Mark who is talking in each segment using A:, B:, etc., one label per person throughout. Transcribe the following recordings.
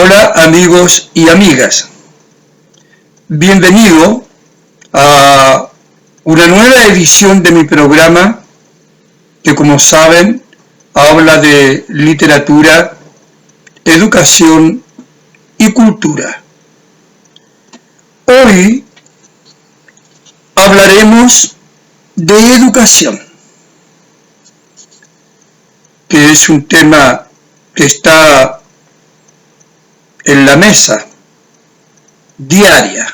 A: Hola amigos y amigas, bienvenido a una nueva edición de mi programa que, como saben, habla de literatura, educación y cultura. Hoy hablaremos de educación, que es un tema que está en la mesa diaria.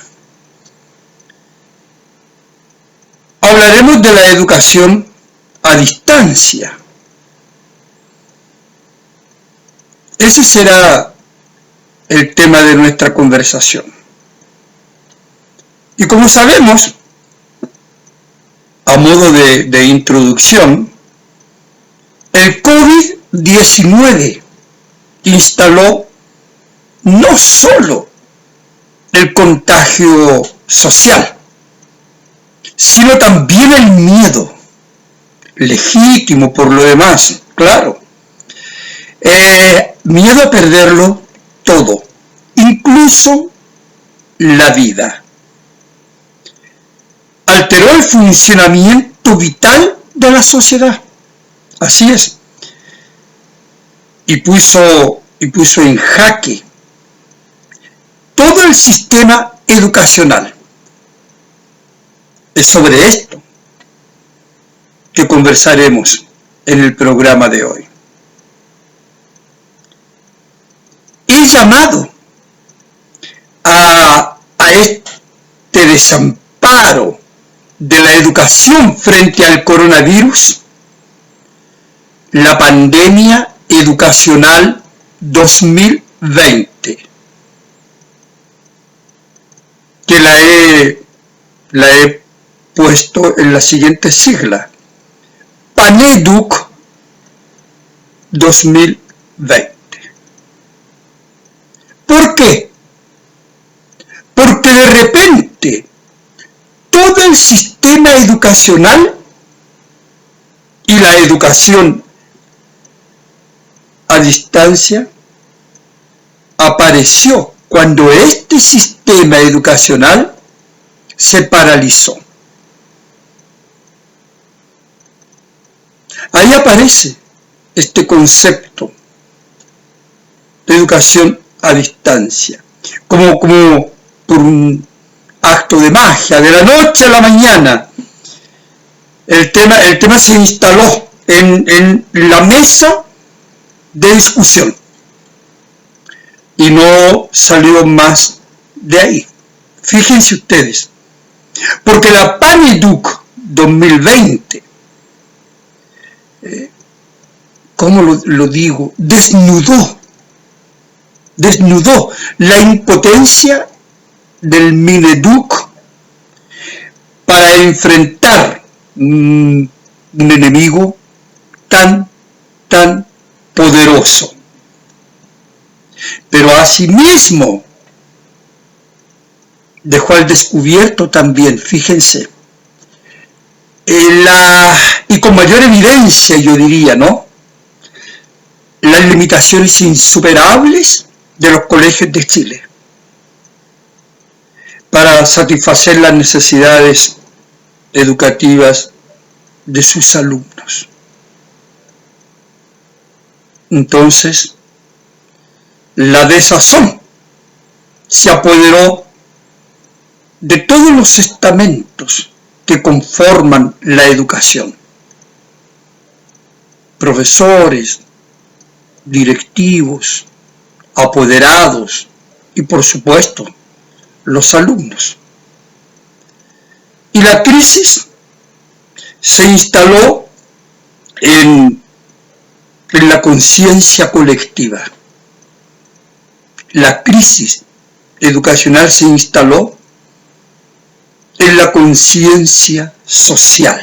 A: Hablaremos de la educación a distancia. Ese será el tema de nuestra conversación. Y como sabemos, a modo de introducción, el COVID-19 instaló no solo el contagio social, sino también el miedo, legítimo por lo demás, claro. Miedo a perderlo todo, incluso la vida. Alteró el funcionamiento vital de la sociedad, así es, y puso en jaque todo el sistema educacional. Es sobre esto que conversaremos en el programa de hoy. He llamado a este desamparo de la educación frente al coronavirus la pandemia educacional 2020, que la he puesto en la siguiente sigla: PANEDUC 2020. ¿Por qué? Porque de repente todo el sistema educacional y la educación a distancia apareció cuando este sistema educacional se paralizó. Ahí aparece este concepto de educación a distancia, como por un acto de magia, de la noche a la mañana. El tema se instaló en la mesa de discusión y no salió más de ahí. Fíjense ustedes, porque la PANEDUC 2020, ¿cómo lo digo? Desnudó la impotencia del MINEDUC para enfrentar un enemigo tan poderoso. Pero asimismo dejó al descubierto también, fíjense, y con mayor evidencia, yo diría, ¿no?, las limitaciones insuperables de los colegios de Chile para satisfacer las necesidades educativas de sus alumnos. Entonces, la desazón se apoderó de todos los estamentos que conforman la educación: profesores, directivos, apoderados y, por supuesto, los alumnos. Y la crisis se instaló en la conciencia colectiva. La crisis educacional se instaló en la conciencia social.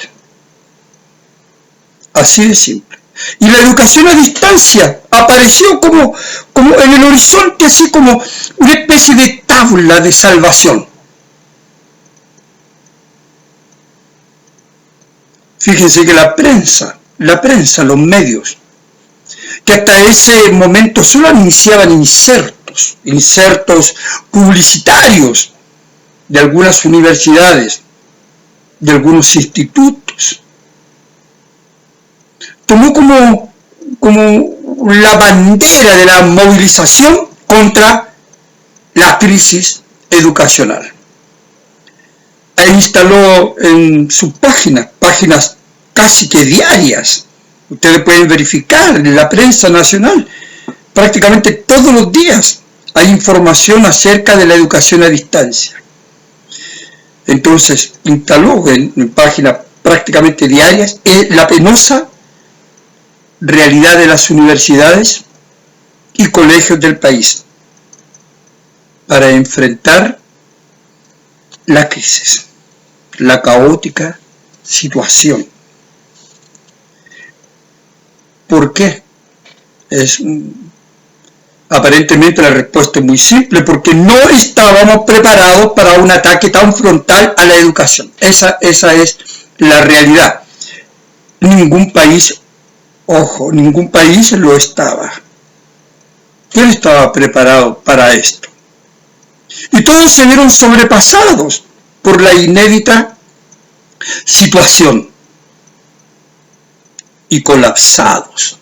A: Así de simple. Y la educación a distancia apareció como en el horizonte, así como una especie de tabla de salvación. Fíjense que la prensa, los medios, que hasta ese momento solo anunciaban insertos, insertos publicitarios de algunas universidades, de algunos institutos. Tomó como la bandera de la movilización contra la crisis educacional. E instaló en sus páginas casi que diarias, ustedes pueden verificar en la prensa nacional, prácticamente todos los días hay información acerca de la educación a distancia. Entonces instaló en páginas prácticamente diarias la penosa realidad de las universidades y colegios del país para enfrentar la crisis, la caótica situación. ¿Por qué? Aparentemente la respuesta es muy simple, porque no estábamos preparados para un ataque tan frontal a la educación. Esa es la realidad. Ningún país lo estaba. ¿Quién estaba preparado para esto? Y todos se vieron sobrepasados por la inédita situación y colapsados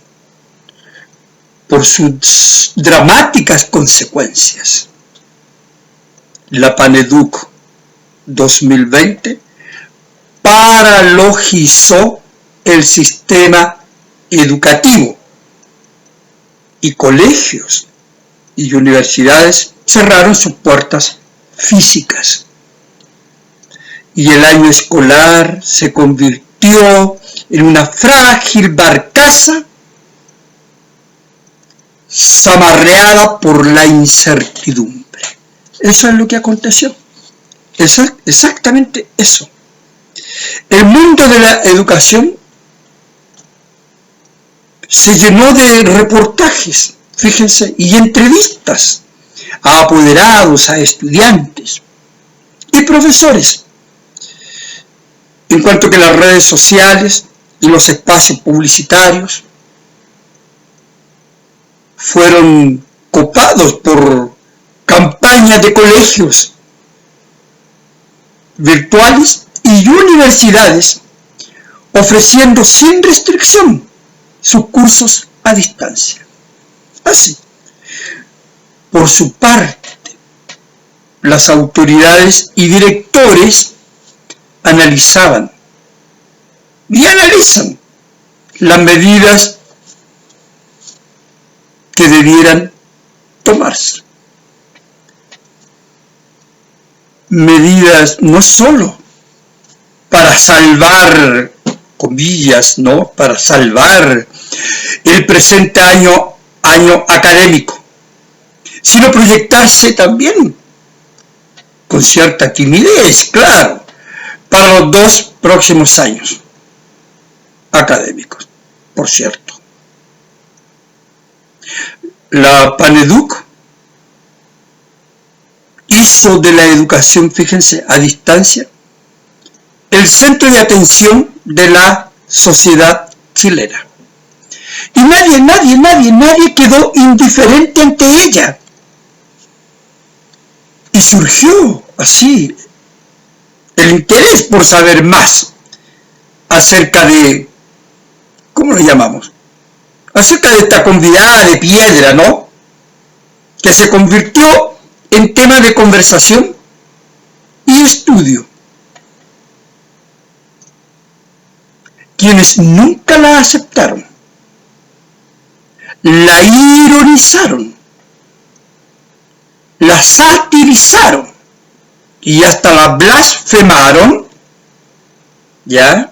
A: por sus dramáticas consecuencias. La PANEDUC 2020 paralogizó el sistema educativo y colegios y universidades cerraron sus puertas físicas y el año escolar se convirtió en una frágil barcaza zamarreada por la incertidumbre. Eso es lo que aconteció. Exactamente eso. El mundo de la educación se llenó de reportajes, fíjense, y entrevistas a apoderados, a estudiantes y profesores. En cuanto que las redes sociales y los espacios publicitarios fueron copados por campañas de colegios virtuales y universidades ofreciendo sin restricción sus cursos a distancia. Así, por su parte, las autoridades y directores analizaban y analizan las medidas que debieran tomarse. Medidas no solo para salvar, comillas, ¿no? Para salvar el presente año académico, sino proyectarse también con cierta timidez, claro, para los 2 próximos años académicos, por cierto. La PANEDUC hizo de la educación, fíjense, a distancia, el centro de atención de la sociedad chilena. Y nadie quedó indiferente ante ella. Y surgió así el interés por saber más acerca de, ¿cómo lo llamamos? Acerca de esta convidada de piedra, ¿no? Que se convirtió en tema de conversación y estudio. Quienes nunca la aceptaron, la ironizaron, la satirizaron y hasta la blasfemaron, ¿ya?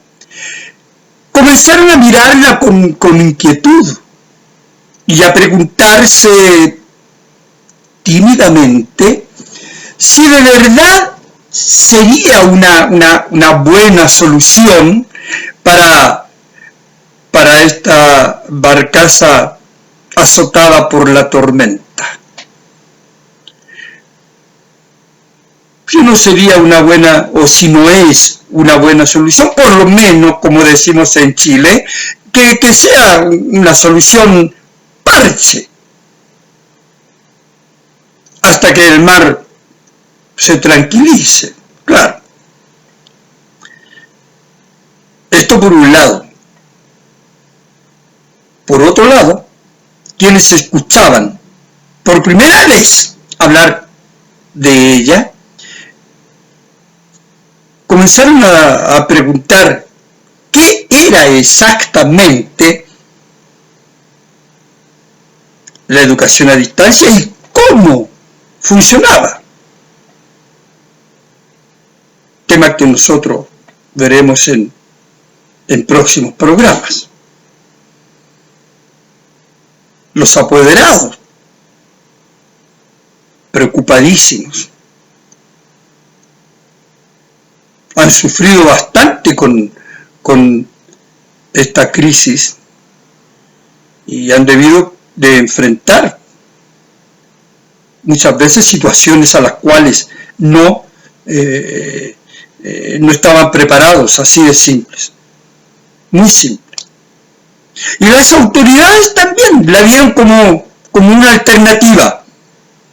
A: Comenzaron a mirarla con inquietud y a preguntarse tímidamente si de verdad sería una buena solución para esta barcaza azotada por la tormenta. Si no sería una buena, o si no es una buena solución, por lo menos, como decimos en Chile, que sea una solución parche. hasta que el mar se tranquilice. Claro. Esto por un lado. Por otro lado, quienes escuchaban por primera vez hablar de ella, comenzaron a preguntar qué era exactamente la educación a distancia y cómo funcionaba. Tema que nosotros veremos en próximos programas. Los apoderados, preocupadísimos, han sufrido bastante con esta crisis y han debido de enfrentar muchas veces situaciones a las cuales no estaban preparados, así de simples, muy simple. Y las autoridades también la vieron como una alternativa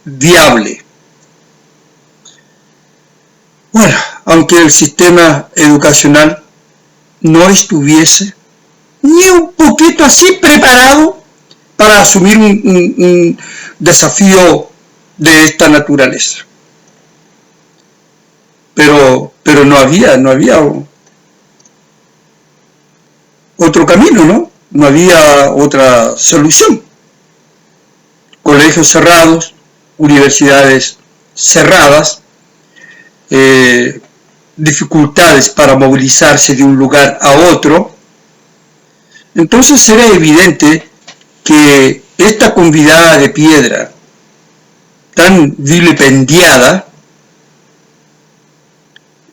A: viable. Bueno, aunque el sistema educacional no estuviese ni un poquito así preparado para asumir un desafío de esta naturaleza. Pero no había otro camino, ¿no? No había otra solución. Colegios cerrados, universidades cerradas, dificultades para movilizarse de un lugar a otro. Entonces era evidente que esta convidada de piedra, tan vilipendiada,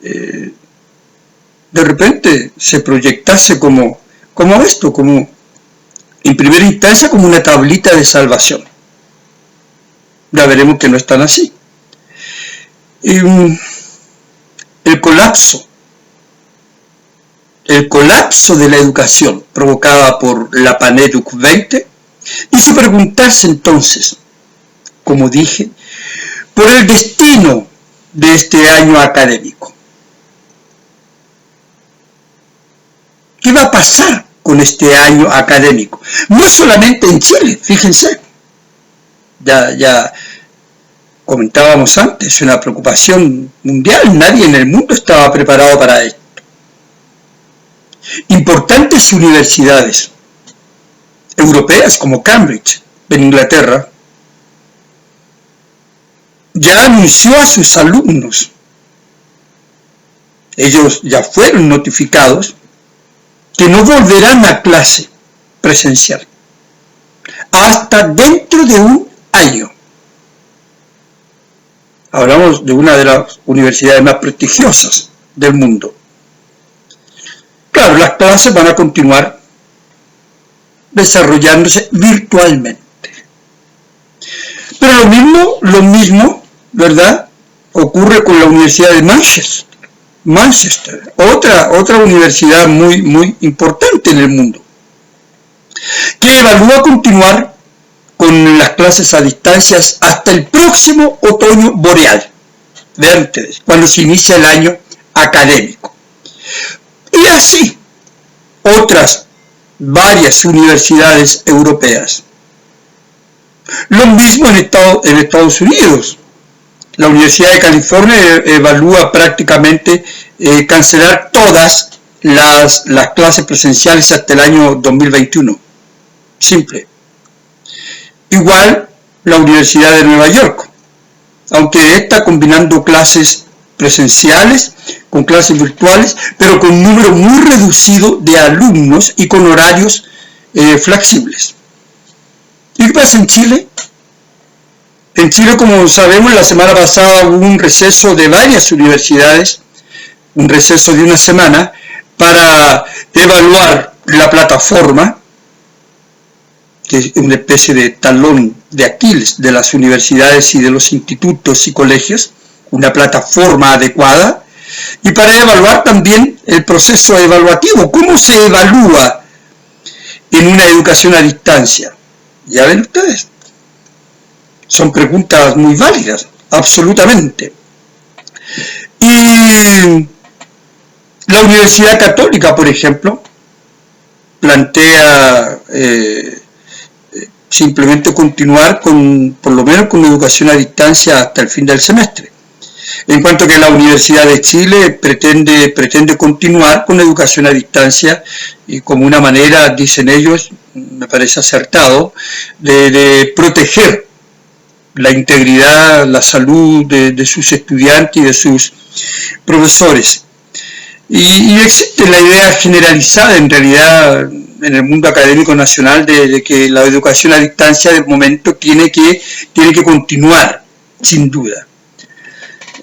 A: de repente se proyectase como esto, como en primera instancia como una tablita de salvación. Ya veremos que no es tan así. El colapso de la educación provocada por la PANEDUC 20 hizo preguntarse entonces, como dije, por el destino de este año académico. ¿Qué va a pasar con este año académico? No solamente en Chile, fíjense. Ya comentábamos antes, una preocupación mundial. Nadie en el mundo estaba preparado para esto. Importantes universidades europeas como Cambridge, en Inglaterra, ya anunció a sus alumnos. Ellos ya fueron notificados que no volverán a clase presencial hasta dentro de un año. Hablamos de una de las universidades más prestigiosas del mundo. Claro, las clases van a continuar desarrollándose virtualmente. Pero lo mismo, ¿verdad?, ocurre con la Universidad de Manchester, otra universidad muy importante en el mundo, que evalúa continuar con las clases a distancias hasta el próximo otoño boreal. Vean ustedes, cuando se inicia el año académico. Y así, varias universidades europeas. Lo mismo en Estados Unidos. La Universidad de California evalúa prácticamente cancelar todas las clases presenciales hasta el año 2021. Simple. Igual la Universidad de Nueva York, aunque está combinando clases presenciales con clases virtuales, pero con un número muy reducido de alumnos y con horarios flexibles. ¿Y qué pasa en Chile? En Chile, como sabemos, la semana pasada hubo un receso de varias universidades, un receso de una semana, para evaluar la plataforma, que es una especie de talón de Aquiles de las universidades y de los institutos y colegios, una plataforma adecuada, y para evaluar también el proceso evaluativo, cómo se evalúa en una educación a distancia. Ya ven ustedes, son preguntas muy válidas. absolutamente. Y la Universidad Católica, por ejemplo, plantea simplemente continuar por lo menos con educación a distancia hasta el fin del semestre. En cuanto que la Universidad de Chile pretende continuar con educación a distancia y como una manera, dicen ellos, me parece acertado, de proteger la integridad, la salud de sus estudiantes y de sus profesores. Y existe la idea generalizada, en realidad, en el mundo académico nacional de que la educación a distancia de momento tiene que continuar, sin duda.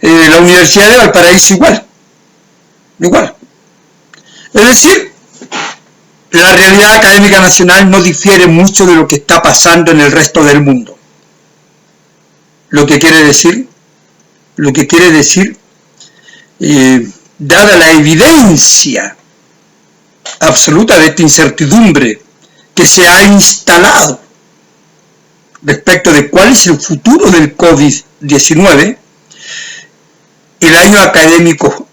A: La Universidad de Valparaíso igual. Es decir, la realidad académica nacional no difiere mucho de lo que está pasando en el resto del mundo. Lo que quiere decir, dada la evidencia absoluta de esta incertidumbre que se ha instalado respecto de cuál es el futuro del COVID-19, el año académico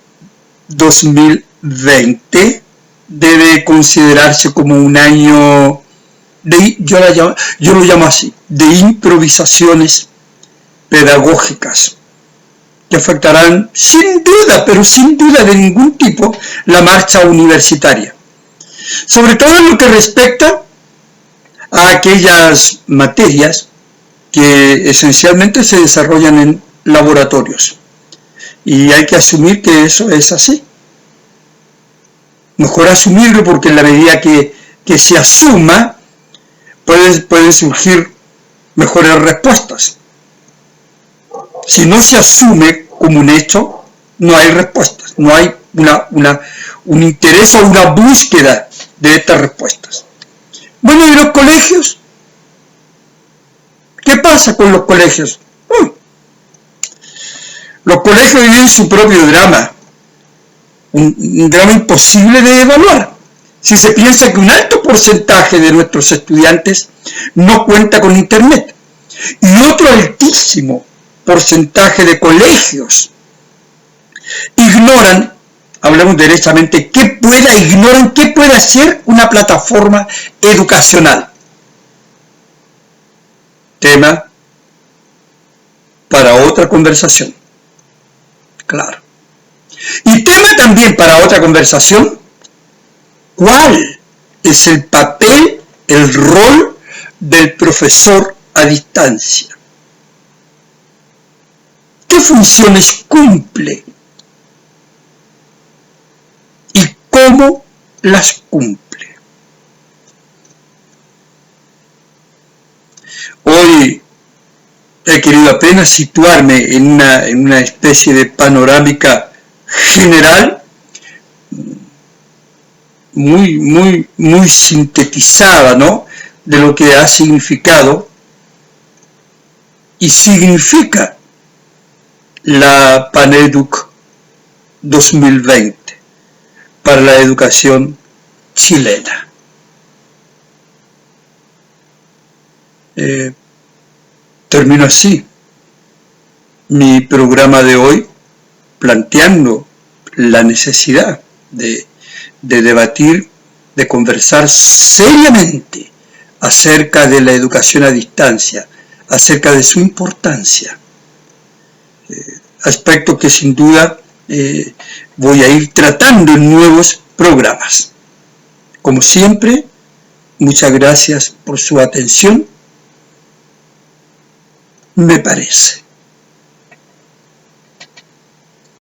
A: 2020 debe considerarse como un año yo lo llamo así, de improvisaciones pedagógicas que afectarán sin duda, pero sin duda de ningún tipo, la marcha universitaria. Sobre todo en lo que respecta a aquellas materias que esencialmente se desarrollan en laboratorios. Y hay que asumir que eso es así. Mejor asumirlo porque en la medida que se asuma, pueden surgir mejores respuestas. Si no se asume como un hecho, no hay respuestas, no hay un interés o una búsqueda de estas respuestas. Bueno, ¿y los colegios? ¿Qué pasa con los colegios? Los colegios viven su propio drama, un drama imposible de evaluar. Si se piensa que un alto porcentaje de nuestros estudiantes no cuenta con internet y otro altísimo porcentaje de colegios ignoran, hablamos derechamente, ignoran qué puede hacer una plataforma educacional. Tema para otra conversación. Claro. Y tema también para otra conversación, ¿cuál es el papel, el rol del profesor a distancia? ¿Qué funciones cumple? ¿Y cómo las cumple? Hoy he querido apenas situarme en una especie de panorámica general, muy sintetizada, ¿no?, de lo que ha significado y significa la PANEDUC 2020 para la educación chilena. Termino así mi programa de hoy planteando la necesidad de debatir, de conversar seriamente acerca de la educación a distancia, acerca de su importancia. Aspecto que sin duda voy a ir tratando en nuevos programas. Como siempre, muchas gracias por su atención. Me parece.